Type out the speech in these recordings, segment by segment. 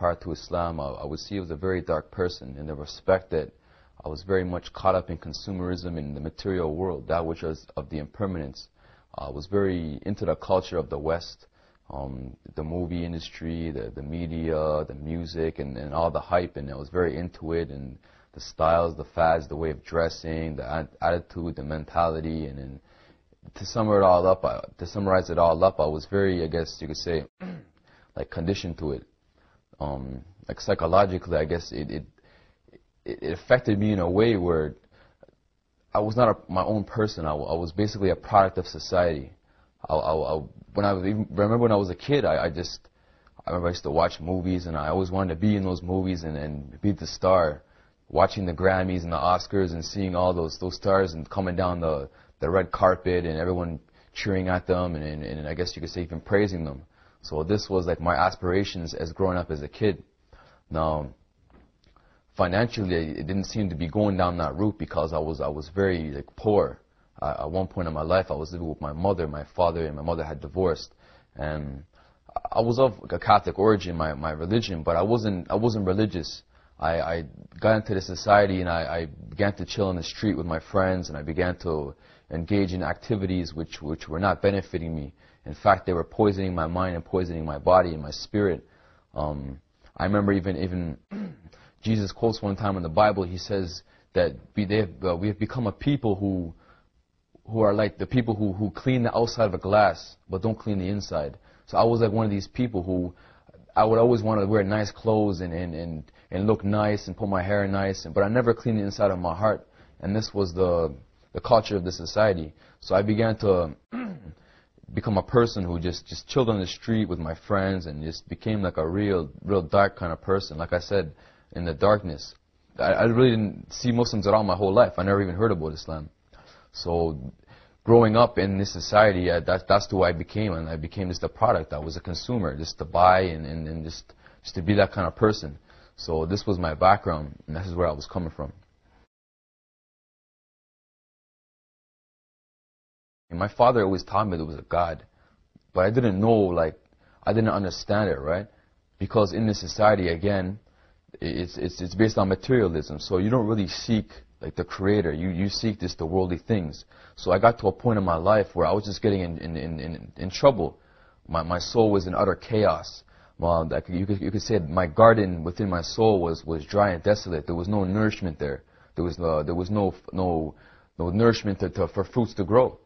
prior to Islam, I would see I was a very dark person in the respect that I was very much caught up in consumerism in the material world, that which was of the impermanence. I was very into the culture of the West, the movie industry, the media, the music, and all the hype, and I was very into it, and the styles, the fads, the way of dressing, the attitude, the mentality, and then to summarize it all up, I was very, I guess you could say, like conditioned to it. Like psychologically, I guess it affected me in a way where I was not my own person. I was basically a product of society. Remember when I was a kid, I remember I used to watch movies, and I always wanted to be in those movies and be the star. Watching the Grammys and the Oscars and seeing all those stars and coming down the red carpet and everyone cheering at them and I guess you could say even praising them. So this was like my aspirations as growing up as a kid. Now, financially, it didn't seem to be going down that route because I was very like poor. At one point in my life, I was living with my mother, my father, and my mother had divorced, and I was of a Catholic origin, my religion, but I wasn't religious. I got into the society and I began to chill on the street with my friends, and I began to engage in activities which were not benefiting me. In fact, they were poisoning my mind and poisoning my body and my spirit. I remember even Jesus quotes one time in the Bible, he says that we have become a people who are like the people who clean the outside of a glass but don't clean the inside. So I was like one of these people who I would always want to wear nice clothes and look nice and put my hair nice, but I never cleaned the inside of my heart. And this was the culture of the society. So I began to become a person who just chilled on the street with my friends and just became like a real dark kind of person. Like I said, in the darkness. I really didn't see Muslims at all my whole life. I never even heard about Islam. So growing up in this society, that's who I became, and I became just a product. I was a consumer, just to buy and just to be that kind of person. So this was my background, and this is where I was coming from. And my father always taught me there was a God, but I didn't know, I didn't understand it, right? Because in this society, again, it's based on materialism, so you don't really seek like the Creator. You seek just the worldly things. So I got to a point in my life where I was just getting in trouble. My soul was in utter chaos. Well, you could say my garden within my soul was dry and desolate. There was no nourishment there. There was no nourishment for fruits to grow.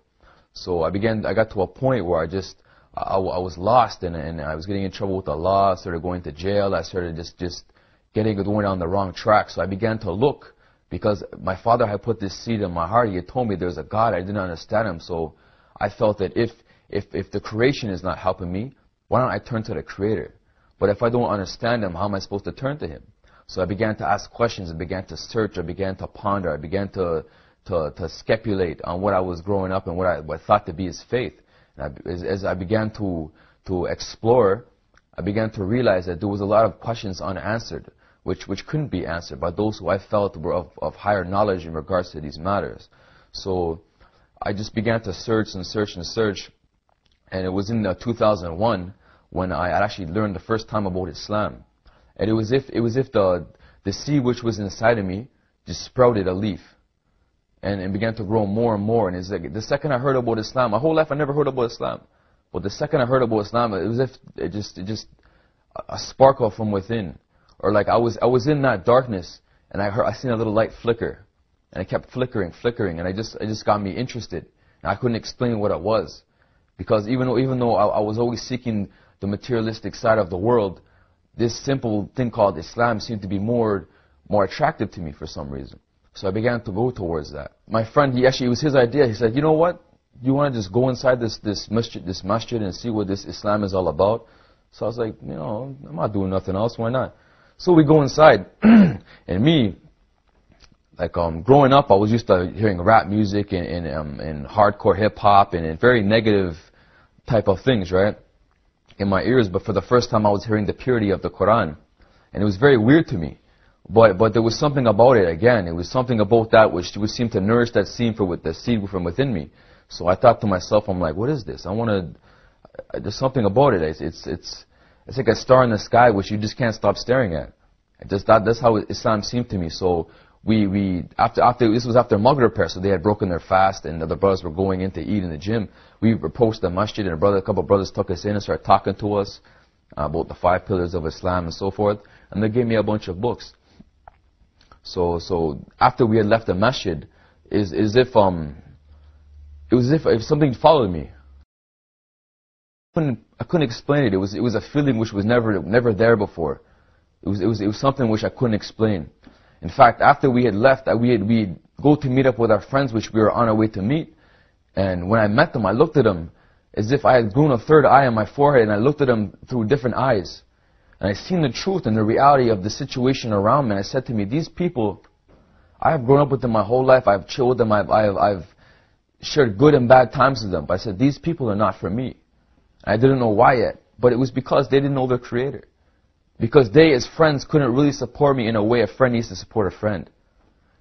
So I got to a point where I was lost, and I was getting in trouble with the law. I started going to jail. I started just going down the wrong track. So I began to look, because my father had put this seed in my heart. He had told me there's a God. I didn't understand him. So I felt that if the creation is not helping me, why don't I turn to the Creator? But if I don't understand him, how am I supposed to turn to him? So I began to ask questions. I began to search. I began to ponder. I began to speculate on what I was growing up and what I thought to be his faith. And as I began to explore, I began to realize that there was a lot of questions unanswered, which couldn't be answered by those who I felt were of higher knowledge in regards to these matters. So I just began to search and search and search, and it was in 2001 when I actually learned the first time about Islam. And it was if the seed which was inside of me just sprouted a leaf and began to grow more and more. And it's like the second I heard about Islam, my whole life I never heard about Islam, but the second I heard about Islam, it was as if it just a sparkle from within. Or like I was in that darkness, and I seen a little light flicker, and it kept flickering, and it just got me interested. And I couldn't explain what it was, because even though I was always seeking the materialistic side of the world, this simple thing called Islam seemed to be more attractive to me for some reason. So I began to go towards that. My friend, it was his idea. He said, "You know what? You want to just go inside this masjid and see what this Islam is all about?" So I was like, I'm not doing nothing else. Why not? So we go inside, and me, growing up, I was used to hearing rap music and hardcore hip hop and very negative type of things, right, in my ears. But for the first time, I was hearing the purity of the Quran, and it was very weird to me. But there was something about it. Again, it was something about that which seemed to nourish that seed from within me. So I thought to myself, I'm like, what is this? There's something about it. It's like a star in the sky which you just can't stop staring at. That's how Islam seemed to me. So after this was after Maghrib prayer, so they had broken their fast, and the other brothers were going in to eat in the gym. We approached the masjid, and a couple of brothers took us in and started talking to us about the 5 pillars of Islam and so forth, and they gave me a bunch of books. So after we had left the masjid, it was as if something followed me. I couldn't explain it. It was a feeling which was never there before. It was something which I couldn't explain. In fact, after we had left, we'd go to meet up with our friends, which we were on our way to meet. And when I met them, I looked at them as if I had grown a third eye on my forehead, and I looked at them through different eyes. And I seen the truth and the reality of the situation around me. And I said to me, these people, I have grown up with them my whole life. I've chilled with them. I've shared good and bad times with them. But I said, these people are not for me. And I didn't know why yet. But it was because they didn't know their Creator. Because they, as friends, couldn't really support me in a way a friend needs to support a friend.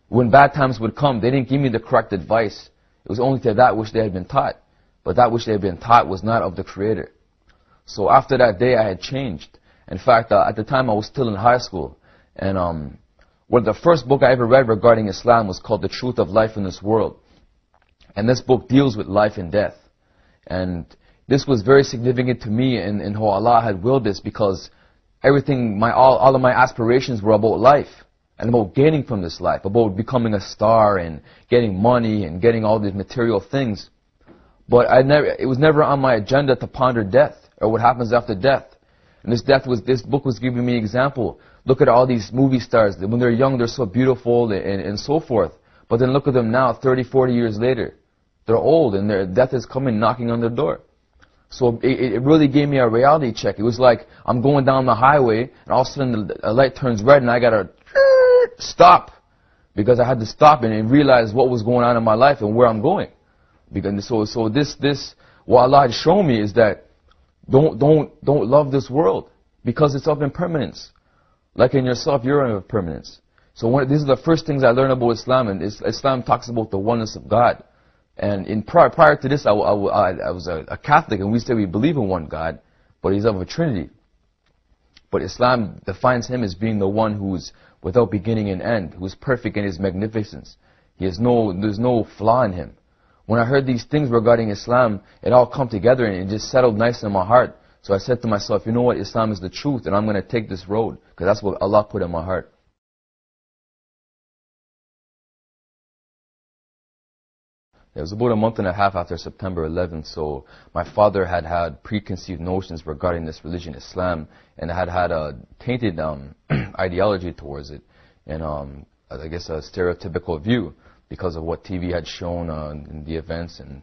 When bad times would come, they didn't give me the correct advice. It was only to that which they had been taught. But that which they had been taught was not of the Creator. So after that day, I had changed. In fact, at the time, I was still in high school. And the first book I ever read regarding Islam was called The Truth of Life in This World. And this book deals with life and death. And this was very significant to me in how Allah had willed this, because everything, all of my aspirations were about life and about gaining from this life, about becoming a star and getting money and getting all these material things. But it was never on my agenda to ponder death or what happens after death. And this book was giving me an example. Look at all these movie stars. When they're young, they're so beautiful and so forth. But then look at them now, 30, 40 years later. They're old and their death is coming knocking on their door. So it really gave me a reality check. It was like I'm going down the highway, and all of a sudden the light turns red, and I got to stop, because I had to stop and realize what was going on in my life and where I'm going. Because so this what Allah had shown me is that don't love this world, because it's of impermanence. Like in yourself, you're of impermanence. So these are the first things I learned about Islam, and Islam talks about the oneness of God. And prior to this, I was a Catholic, and we say we believe in one God, but He's of a Trinity. But Islam defines Him as being the one who's without beginning and end, who's perfect in His magnificence. There's no flaw in Him. When I heard these things regarding Islam, it all come together and it just settled nice in my heart. So I said to myself, you know what, Islam is the truth, and I'm going to take this road, because that's what Allah put in my heart. It was about a month and a half after September 11th, so my father had preconceived notions regarding this religion, Islam, and had a tainted ideology towards it, and I guess a stereotypical view because of what TV had shown in the events and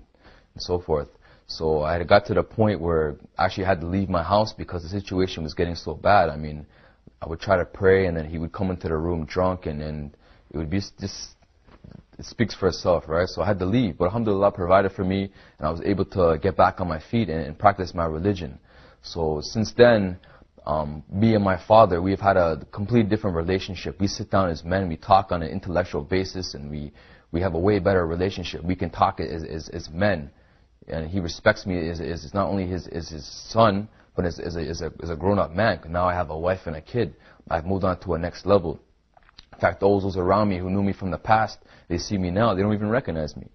so forth. So I had got to the point where I actually had to leave my house because the situation was getting so bad. I mean, I would try to pray, and then he would come into the room drunk, and then it would be just... It speaks for itself, right? So I had to leave. But alhamdulillah provided for me, and I was able to get back on my feet and practice my religion. So since then, me and my father, we've had a completely different relationship. We sit down as men, we talk on an intellectual basis, and we have a way better relationship. We can talk as men. And he respects me as not only as his son, but as a grown-up man. Now I have a wife and a kid. I've moved on to a next level. In fact, those around me who knew me from the past, they see me now, they don't even recognize me.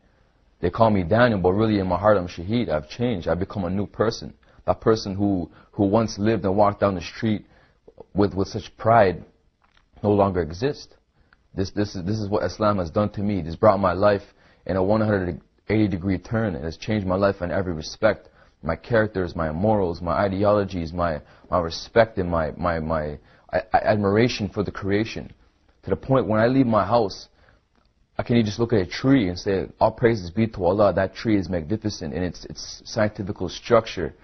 They call me Daniel, but really in my heart I'm Shaheed. I've changed. I've become a new person. That person who once lived and walked down the street with such pride no longer exists. This is what Islam has done to me. It has brought my life in a 180-degree turn. It has changed my life in every respect. My characters, my morals, my ideologies, my respect, and my admiration for the creation. To the point when I leave my house, I can just look at a tree and say, all praises be to Allah, that tree is magnificent in its scientific structure.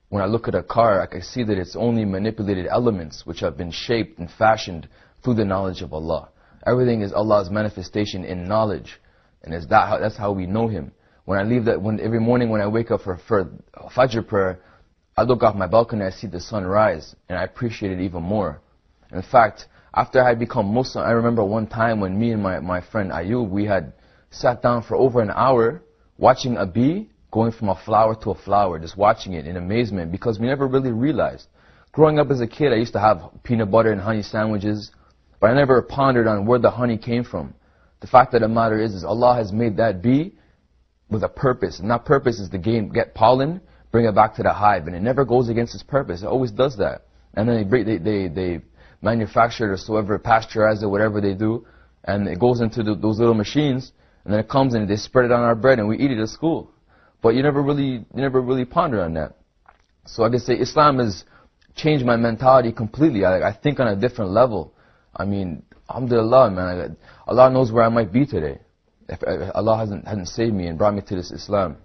When I look at a car, I can see that it's only manipulated elements which have been shaped and fashioned through the knowledge of Allah. Everything is Allah's manifestation in knowledge, and that's how we know Him. When I leave every morning when I wake up for Fajr prayer, I look off my balcony and I see the sun rise, and I appreciate it even more. In fact, after I had become Muslim, I remember one time when me and my friend Ayub, we had sat down for over an hour watching a bee going from a flower to a flower, just watching it in amazement, because we never really realized Growing up as a kid, I used to have peanut butter and honey sandwiches, but I never pondered on where the honey came from. The fact of the matter is Allah has made that bee with a purpose, and that purpose is to get pollen, bring it back to the hive, and it never goes against its purpose. It always does that. And then they manufacture it or so ever, pasteurize it, whatever they do, and it goes into those little machines, and then it comes and they spread it on our bread and we eat it at school. But you never really ponder on that. So I can say Islam has changed my mentality completely. I think on a different level. I mean, alhamdulillah, man. Allah knows where I might be today if Allah hadn't saved me and brought me to this Islam.